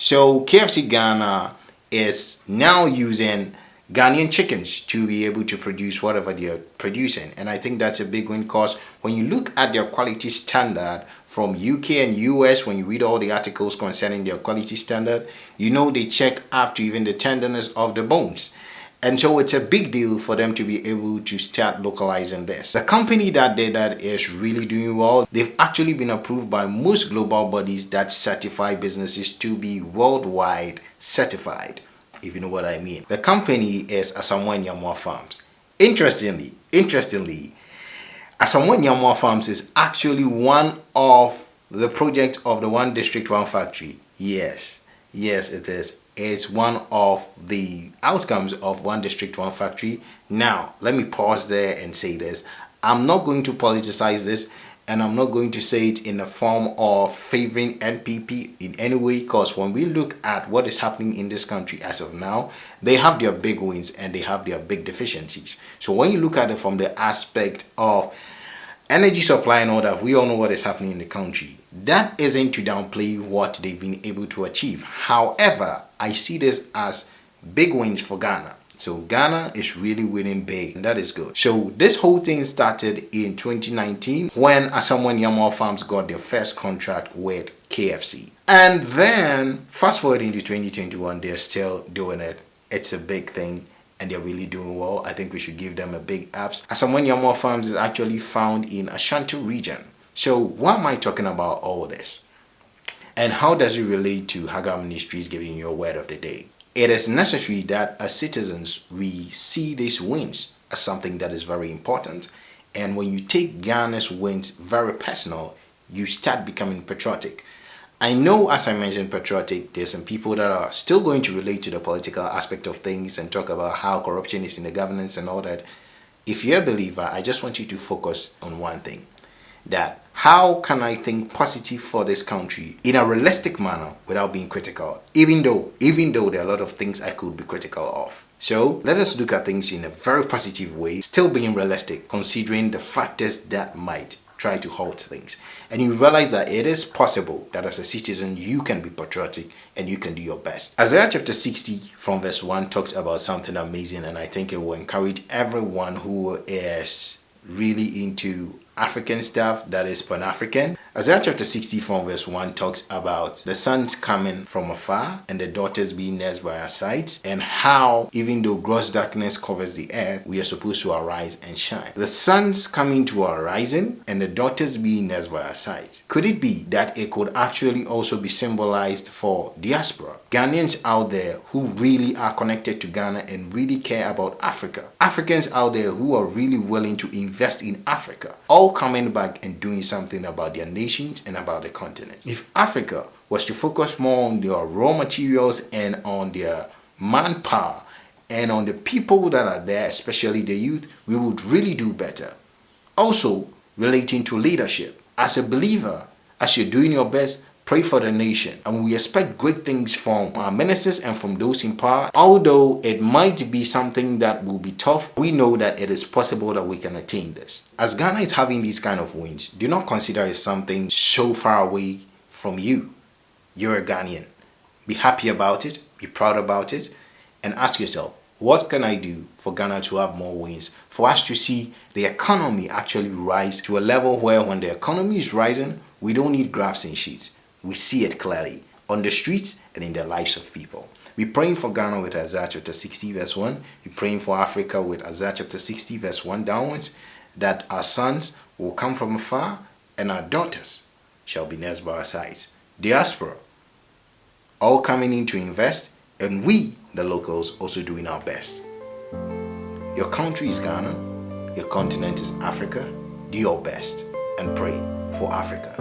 So KFC Ghana is now using Ghanaian chickens to be able to produce whatever they are producing. And I think that's a big win, because when you look at their quality standard from UK and US, when you read all the articles concerning their quality standard, you know they check up to even the tenderness of the bones. And so it's a big deal for them to be able to start localizing this. The company that did that is really doing well. They've actually been approved by most global bodies that certify businesses to be worldwide certified, if you know what I mean. The company is Asamoah Nyamoa Farms. Interestingly, Asamoah Nyamoa Farms is actually one of the projects of the One District One Factory. Yes, it is. It's one of the outcomes of One District One Factory. Now, let me pause there and say this. I'm not going to politicize this, and I'm not going to say it in the form of favoring NPP in any way, because when we look at what is happening in this country as of now, they have their big wins and they have their big deficiencies. So when you look at it from the aspect of energy supply and all that, we all know what is happening in the country. That isn't to downplay what they've been able to achieve. However, I see this as big wins for Ghana. So Ghana is really winning big, and that is good. So this whole thing started in 2019 when Asamoah Nyamoa Farms got their first contract with KFC. And then fast forward into 2021, they're still doing it. It's a big thing, and they're really doing well. I think we should give them a big ups. Asamoah Nyamoa Farms is actually found in Ashanti region. So why am I talking about all this? And how does it relate to Hagah Ministries giving you a word of the day? It is necessary that as citizens, we see these wins as something that is very important. And when you take Ghana's wins very personal, you start becoming patriotic. I know, as I mentioned, patriotic, there's some people that are still going to relate to the political aspect of things and talk about how corruption is in the governance and all that. If you're a believer, I just want you to focus on one thing. That how can I think positive for this country in a realistic manner without being critical, even though there are a lot of things I could be critical of. So let us look at things in a very positive way, still being realistic, considering the factors that might try to halt things. And you realize that it is possible that as a citizen you can be patriotic and you can do your best. Isaiah chapter 60 from verse 1 talks about something amazing, and I think it will encourage everyone who is really into African stuff, that is Pan-African. Isaiah chapter 60 from verse 1 talks about the sons coming from afar and the daughters being nursed by our sides, and how even though gross darkness covers the earth, we are supposed to arise and shine. The sons coming to our rising and the daughters being nursed by our sides. Could it be that it could actually also be symbolized for diaspora? Ghanaians out there who really are connected to Ghana and really care about Africa. Africans out there who are really willing to invest in Africa. All coming back and doing something about their nations and about the continent. If Africa was to focus more on their raw materials and on their manpower and on the people that are there, especially the youth, we would really do better. Also, relating to leadership. As a believer, as you're doing your best, pray for the nation, and we expect great things from our ministers and from those in power. Although it might be something that will be tough, we know that it is possible that we can attain this. As Ghana is having these kind of wins, do not consider it something so far away from you. You're a Ghanaian. Be happy about it, be proud about it, and ask yourself, what can I do for Ghana to have more wins? For us to see the economy actually rise to a level where when the economy is rising, we don't need graphs and sheets. We see it clearly on the streets and in the lives of people. We're praying for Ghana with Isaiah chapter 60 verse 1. We're praying for Africa with Isaiah chapter 60 verse 1 downwards, that our sons will come from afar and our daughters shall be nursed by our sides. Diaspora, all coming in to invest, and we, the locals, also doing our best. Your country is Ghana. Your continent is Africa. Do your best and pray for Africa.